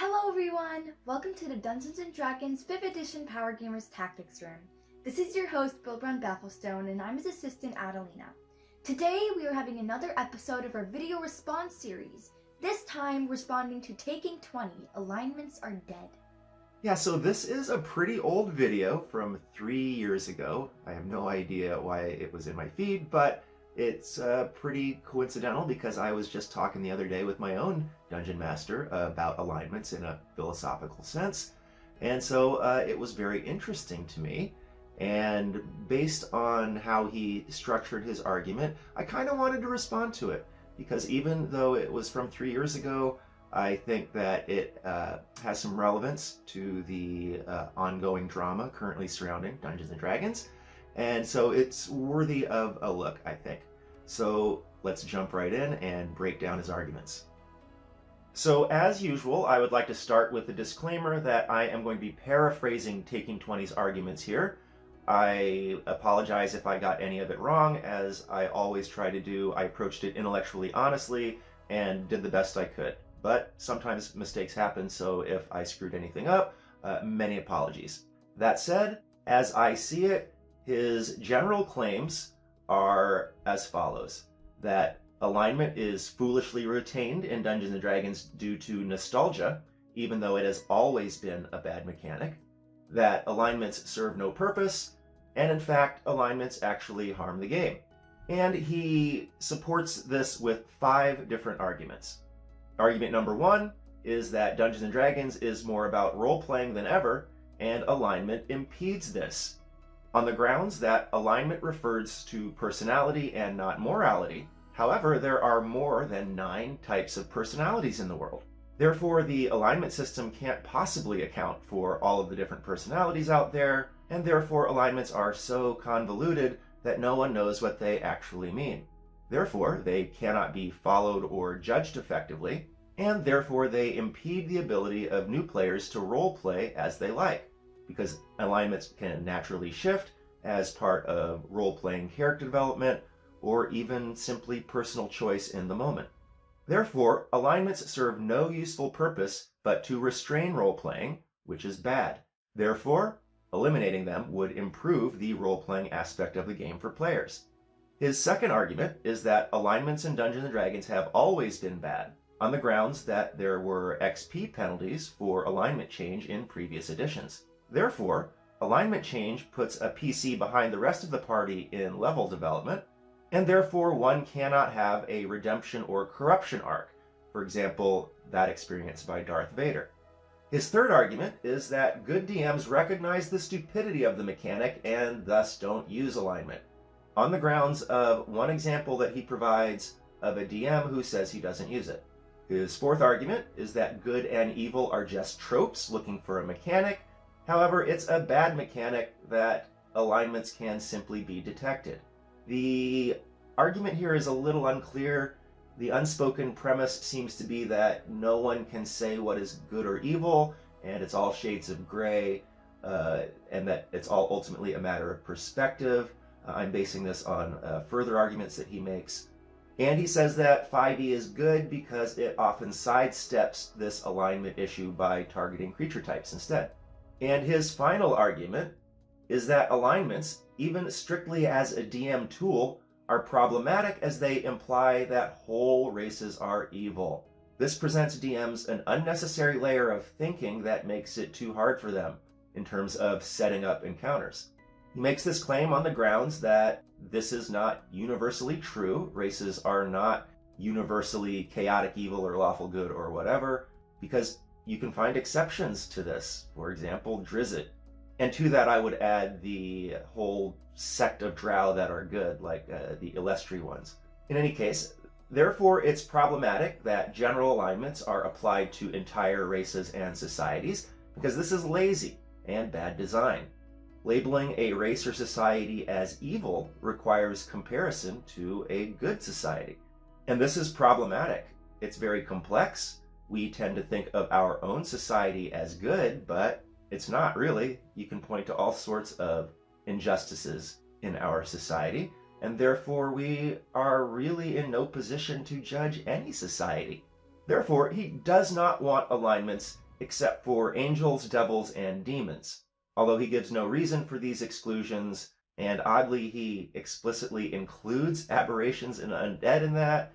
Hello everyone! Welcome to the Dungeons & Dragons 5th Edition Power Gamers Tactics Room. This is your host, Bilbrun Bethelstone, and I'm his assistant, Adelina. Today we are having another episode of our video response series, this time responding to Taking 20, Alignments Are Dead. Yeah, so this is a pretty old video from 3 years ago. I have no idea why it was in my feed, but it's pretty coincidental because I was just talking the other day with my own dungeon master about alignments in a philosophical sense. And so it was very interesting to me. And based on how he structured his argument, I kind of wanted to respond to it. Because even though it was from 3 years ago, I think that it has some relevance to the ongoing drama currently surrounding Dungeons & Dragons. And so it's worthy of a look, I think. So let's jump right in and break down his arguments. So as usual, I would like to start with the disclaimer that I am going to be paraphrasing Taking 20's arguments here. I apologize if I got any of it wrong, as I always try to do. I approached it intellectually honestly and did the best I could. But sometimes mistakes happen, so if I screwed anything up, many apologies. That said, as I see it, his general claims are as follows: that alignment is foolishly retained in Dungeons & Dragons due to nostalgia, even though it has always been a bad mechanic, that alignments serve no purpose, and in fact, alignments actually harm the game. And he supports this with 5 different arguments. Argument number 1 is that Dungeons & Dragons is more about role-playing than ever, and alignment impedes this, on the grounds that alignment refers to personality and not morality. However, there are more than 9 types of personalities in the world. Therefore, the alignment system can't possibly account for all of the different personalities out there, and therefore alignments are so convoluted that no one knows what they actually mean. Therefore, they cannot be followed or judged effectively, and therefore they impede the ability of new players to role-play as they like, because alignments can naturally shift as part of role-playing character development, or even simply personal choice in the moment. Therefore, alignments serve no useful purpose but to restrain role-playing, which is bad. Therefore, eliminating them would improve the role-playing aspect of the game for players. His second argument is that alignments in Dungeons & Dragons have always been bad, on the grounds that there were XP penalties for alignment change in previous editions. Therefore, alignment change puts a PC behind the rest of the party in level development, and therefore one cannot have a redemption or corruption arc, for example, that experienced by Darth Vader. His third argument is that good DMs recognize the stupidity of the mechanic and thus don't use alignment, on the grounds of one example that he provides of a DM who says he doesn't use it. His fourth argument is that good and evil are just tropes looking for a mechanic. However, it's a bad mechanic that alignments can simply be detected. The argument here is a little unclear. The unspoken premise seems to be that no one can say what is good or evil, and it's all shades of gray, and that it's all ultimately a matter of perspective. I'm basing this on further arguments that he makes. And he says that 5e is good because it often sidesteps this alignment issue by targeting creature types instead. And his final argument is that alignments, even strictly as a DM tool, are problematic as they imply that whole races are evil. This presents DMs an unnecessary layer of thinking that makes it too hard for them in terms of setting up encounters. He makes this claim on the grounds that this is not universally true. Races are not universally chaotic evil or lawful good or whatever, because you can find exceptions to this. For example, Drizzt. And to that I would add the whole sect of Drow that are good, like the Illustri ones. In any case, therefore it's problematic that general alignments are applied to entire races and societies, because this is lazy and bad design. Labeling a race or society as evil requires comparison to a good society. And this is problematic. It's very complex. We tend to think of our own society as good, but it's not really. You can point to all sorts of injustices in our society, and therefore we are really in no position to judge any society. Therefore, he does not want alignments except for angels, devils, and demons, although he gives no reason for these exclusions, and oddly he explicitly includes aberrations and undead in that.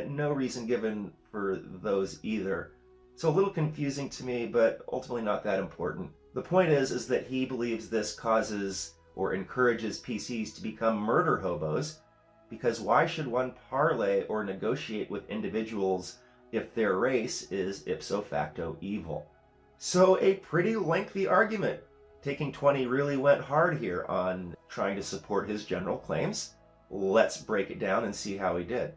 No reason given for those either. So a little confusing to me, but ultimately not that important. The point is that he believes this causes or encourages PCs to become murder hobos, because why should one parlay or negotiate with individuals if their race is ipso facto evil? So a pretty lengthy argument. Taking 20 really went hard here on trying to support his general claims. Let's break it down and see how he did.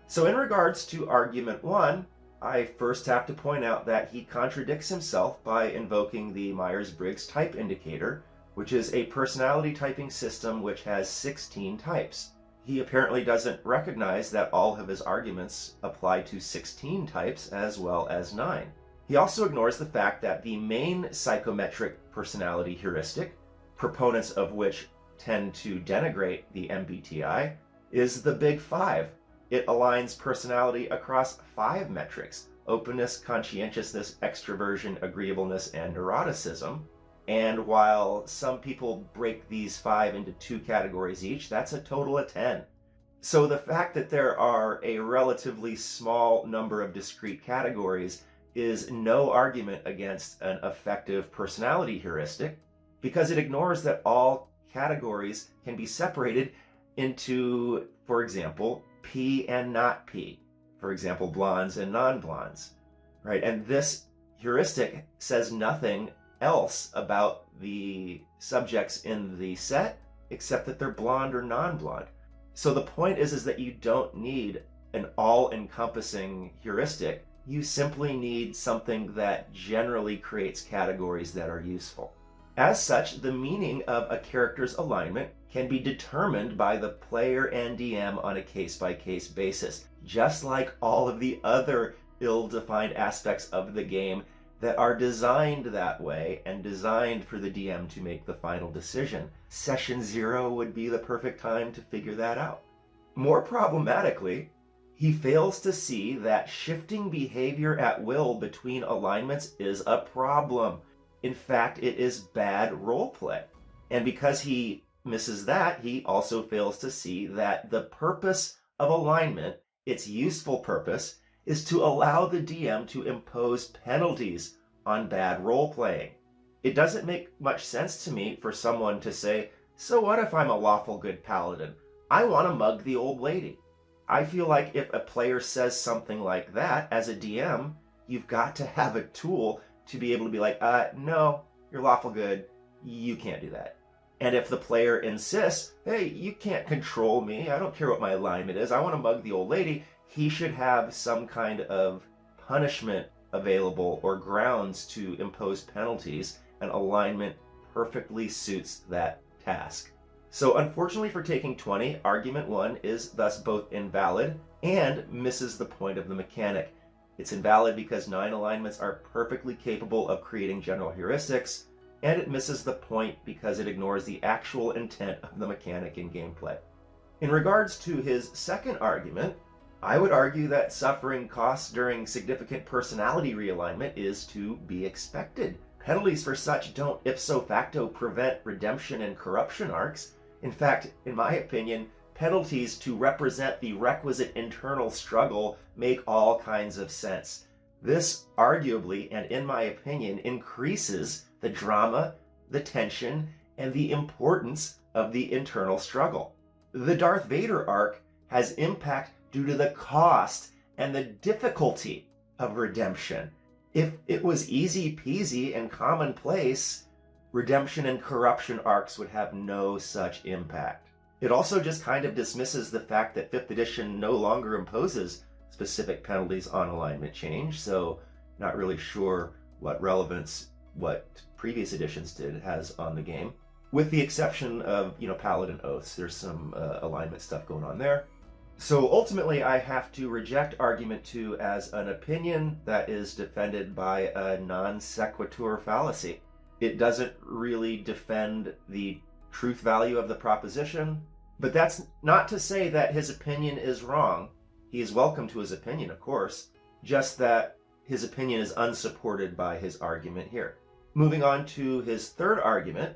So in regards to argument 1, I first have to point out that he contradicts himself by invoking the Myers-Briggs type indicator, which is a personality typing system which has 16 types. He apparently doesn't recognize that all of his arguments apply to 16 types as well as 9. He also ignores the fact that the main psychometric personality heuristic, proponents of which tend to denigrate the MBTI, is the Big Five. It aligns personality across 5 metrics: openness, conscientiousness, extroversion, agreeableness, and neuroticism. And while some people break these 5 into 2 categories each, that's a total of 10. So the fact that there are a relatively small number of discrete categories is no argument against an effective personality heuristic, because it ignores that all categories can be separated into, for example, P and not P. For example, blondes and non-blondes, right? And this heuristic says nothing else about the subjects in the set except that they're blonde or non-blonde. So the point is that you don't need an all-encompassing heuristic. You simply need something that generally creates categories that are useful. As such, the meaning of a character's alignment can be determined by the player and DM on a case-by-case basis, just like all of the other ill-defined aspects of the game that are designed that way and designed for the DM to make the final decision. Session 0 would be the perfect time to figure that out. More problematically, he fails to see that shifting behavior at will between alignments is a problem. In fact, it is bad roleplay. And because he misses that, he also fails to see that the purpose of alignment, its useful purpose, is to allow the DM to impose penalties on bad role-playing. It doesn't make much sense to me for someone to say, so what if I'm a lawful good paladin? I want to mug the old lady. I feel like if a player says something like that, as a DM, you've got to have a tool to be able to be like, no, you're lawful good, you can't do that. And if the player insists, hey, you can't control me, I don't care what my alignment is, I want to mug the old lady, he should have some kind of punishment available or grounds to impose penalties, and alignment perfectly suits that task. So unfortunately for taking 20, argument 1 is thus both invalid and misses the point of the mechanic. It's invalid because 9 alignments are perfectly capable of creating general heuristics, and it misses the point because it ignores the actual intent of the mechanic in gameplay. In regards to his second argument, I would argue that suffering costs during significant personality realignment is to be expected. Penalties for such don't ipso facto prevent redemption and corruption arcs. In fact, in my opinion, penalties to represent the requisite internal struggle make all kinds of sense. This arguably, and in my opinion, increases the drama, the tension, and the importance of the internal struggle. The Darth Vader arc has impact due to the cost and the difficulty of redemption. If it was easy peasy and commonplace, redemption and corruption arcs would have no such impact. It also just kind of dismisses the fact that 5th edition no longer imposes specific penalties on alignment change, so not really sure what relevance what previous editions did has on the game. With the exception of, Paladin Oaths, there's some alignment stuff going on there. So ultimately, I have to reject argument 2 as an opinion that is defended by a non sequitur fallacy. It doesn't really defend the truth value of the proposition, but that's not to say that his opinion is wrong. He is welcome to his opinion, of course, just that his opinion is unsupported by his argument here. Moving on to his third argument,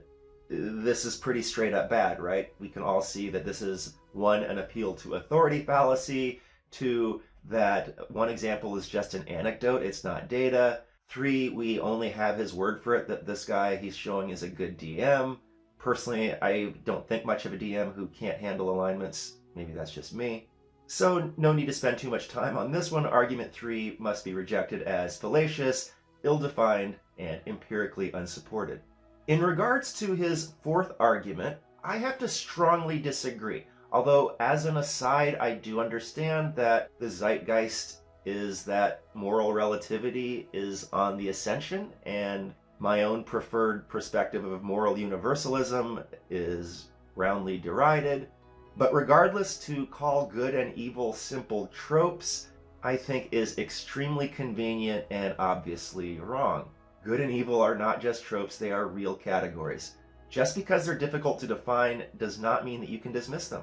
this is pretty straight up bad, right? We can all see that this is, one, an appeal to authority fallacy, two, that one example is just an anecdote, it's not data, three, we only have his word for it that this guy he's showing is a good DM. Personally, I don't think much of a DM who can't handle alignments. Maybe that's just me. So no need to spend too much time on this one. Argument 3 must be rejected as fallacious, ill-defined, and empirically unsupported. In regards to his fourth argument, I have to strongly disagree. Although, as an aside, I do understand that the zeitgeist is that moral relativity is on the ascension, and my own preferred perspective of moral universalism is roundly derided. But regardless, to call good and evil simple tropes, I think is extremely convenient and obviously wrong. Good and evil are not just tropes, they are real categories. Just because they're difficult to define does not mean that you can dismiss them.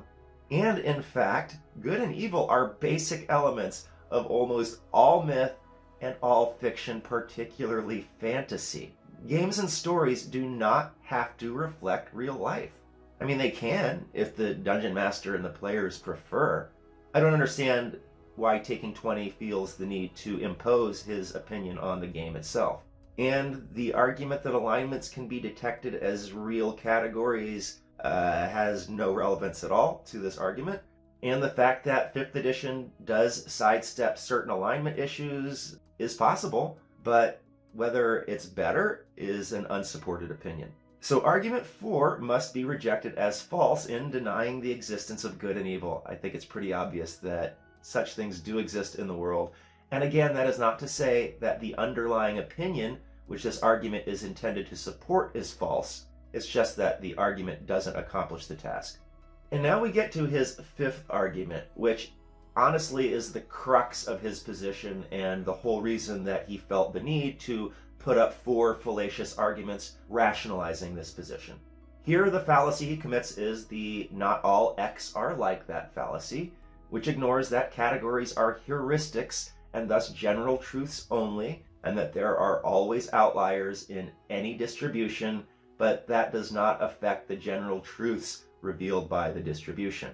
And in fact, good and evil are basic elements of almost all myth and all fiction, particularly fantasy. Games and stories do not have to reflect real life. I mean, they can, if the dungeon master and the players prefer. I don't understand why Taking 20 feels the need to impose his opinion on the game itself. And the argument that alignments can be detected as real categories has no relevance at all to this argument. And the fact that 5th edition does sidestep certain alignment issues is possible, but whether it's better is an unsupported opinion. So argument 4 must be rejected as false in denying the existence of good and evil. I think it's pretty obvious that such things do exist in the world. And again, that is not to say that the underlying opinion, which this argument is intended to support, is false. It's just that the argument doesn't accomplish the task. And now we get to his 5th argument, which honestly is the crux of his position and the whole reason that he felt the need to put up 4 fallacious arguments rationalizing this position. Here, the fallacy he commits is the not all X are like that fallacy, which ignores that categories are heuristics and thus general truths only, and that there are always outliers in any distribution, but that does not affect the general truths revealed by the distribution.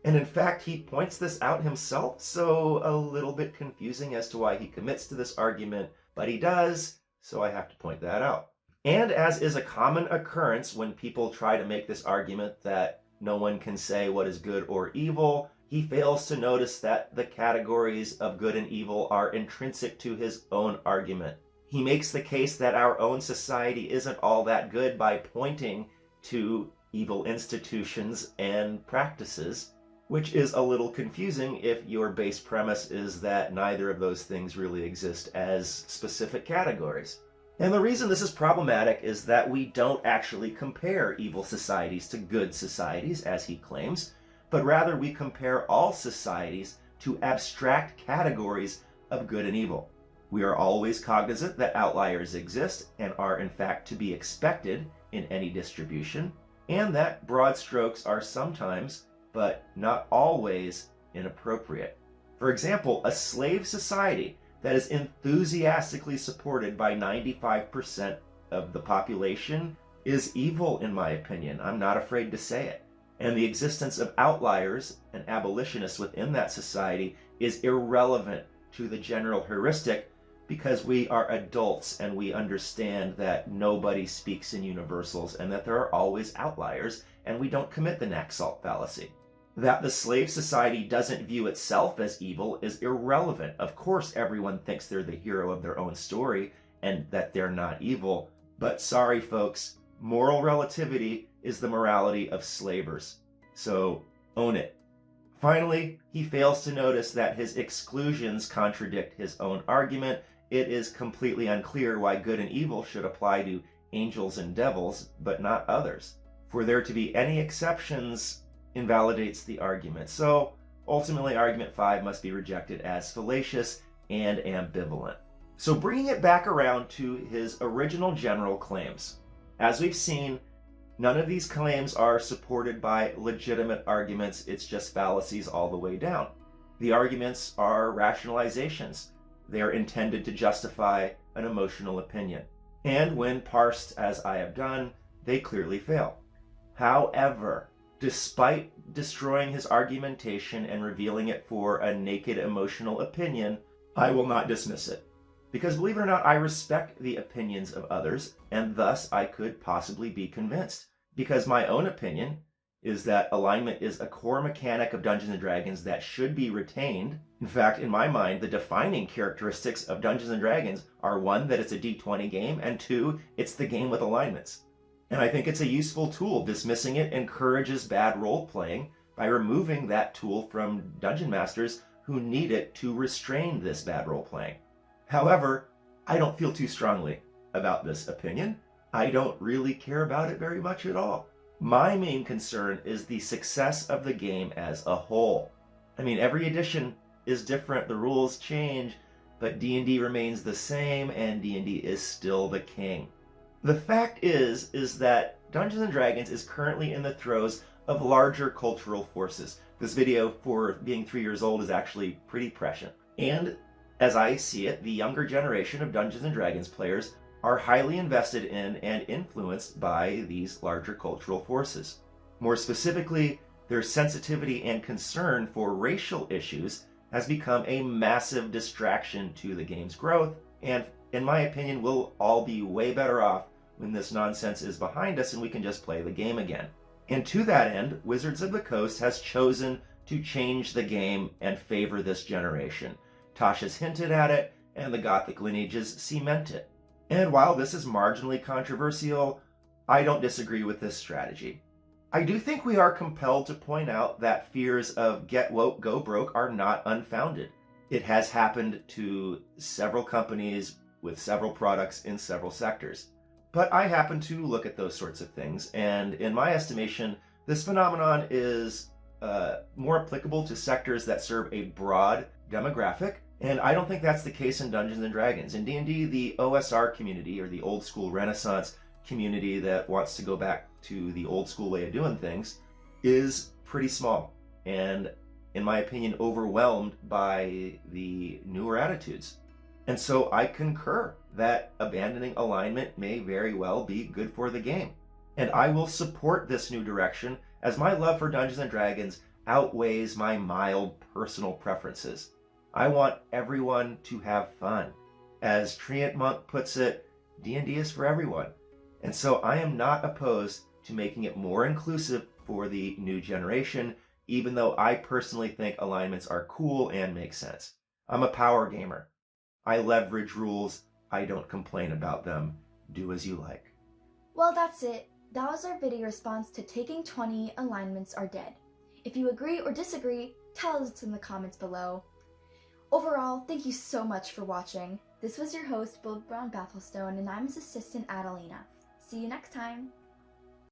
And in fact, he points this out himself, so a little bit confusing as to why he commits to this argument, but he does, so I have to point that out. And as is a common occurrence when people try to make this argument that no one can say what is good or evil, he fails to notice that the categories of good and evil are intrinsic to his own argument. He makes the case that our own society isn't all that good by pointing to evil institutions and practices, which is a little confusing if your base premise is that neither of those things really exist as specific categories. And the reason this is problematic is that we don't actually compare evil societies to good societies, as he claims, but rather we compare all societies to abstract categories of good and evil. We are always cognizant that outliers exist and are in fact to be expected in any distribution, and that broad strokes are sometimes, but not always, inappropriate. For example, a slave society that is enthusiastically supported by 95% of the population is evil, in my opinion. I'm not afraid to say it. And the existence of outliers and abolitionists within that society is irrelevant to the general heuristic because we are adults and we understand that nobody speaks in universals and that there are always outliers, and we don't commit the Naxalt fallacy. That the slave society doesn't view itself as evil is irrelevant. Of course, everyone thinks they're the hero of their own story and that they're not evil. But sorry, folks, moral relativity is the morality of slavers. So own it. Finally, he fails to notice that his exclusions contradict his own argument. It is completely unclear why good and evil should apply to angels and devils, but not others. For there to be any exceptions invalidates the argument. So ultimately, argument 5 must be rejected as fallacious and ambivalent. So bringing it back around to his original general claims. As we've seen, none of these claims are supported by legitimate arguments. It's just fallacies all the way down. The arguments are rationalizations. They are intended to justify an emotional opinion. And when parsed as I have done, they clearly fail. However, despite destroying his argumentation and revealing it for a naked emotional opinion, I will not dismiss it. Because believe it or not, I respect the opinions of others, and thus I could possibly be convinced. Because my own opinion is that alignment is a core mechanic of Dungeons & Dragons that should be retained. In fact, in my mind, the defining characteristics of Dungeons & Dragons are one, that it's a D20 game, and two, it's the game with alignments. And I think it's a useful tool. Dismissing it encourages bad role-playing by removing that tool from dungeon masters who need it to restrain this bad role-playing. However, I don't feel too strongly about this opinion. I don't really care about it very much at all. My main concern is the success of the game as a whole. I mean, every edition is different, the rules change, but D&D remains the same, and D&D is still the king. The fact is that Dungeons & Dragons is currently in the throes of larger cultural forces. This video, for being 3 years old, is actually pretty prescient. And as I see it, the younger generation of Dungeons & Dragons players are highly invested in and influenced by these larger cultural forces. More specifically, their sensitivity and concern for racial issues has become a massive distraction to the game's growth, and in my opinion, we'll all be way better off when this nonsense is behind us and we can just play the game again. And to that end, Wizards of the Coast has chosen to change the game and favor this generation. Tasha's hinted at it, and the Gothic lineages cement it. And while this is marginally controversial, I don't disagree with this strategy. I do think we are compelled to point out that fears of get woke, go broke are not unfounded. It has happened to several companies with several products in several sectors. But I happen to look at those sorts of things, and in my estimation, this phenomenon is more applicable to sectors that serve a broad demographic, and I don't think that's the case in Dungeons & Dragons. In D&D, the OSR community, or the old school Renaissance community that wants to go back to the old school way of doing things, is pretty small, and in my opinion, overwhelmed by the newer attitudes. And so I concur that abandoning alignment may very well be good for the game. And I will support this new direction, as my love for Dungeons & Dragons outweighs my mild personal preferences. I want everyone to have fun. As Treant Monk puts it, D&D is for everyone. And so I am not opposed to making it more inclusive for the new generation, even though I personally think alignments are cool and make sense. I'm a power gamer. I leverage rules. I don't complain about them. Do as you like. Well, that's it. That was our video response to Taking 20 Alignments Are Dead. If you agree or disagree, tell us in the comments below. Overall, thank you so much for watching. This was your host, Bill Brown Bafflestone, and I'm his assistant, Adelina. See you next time.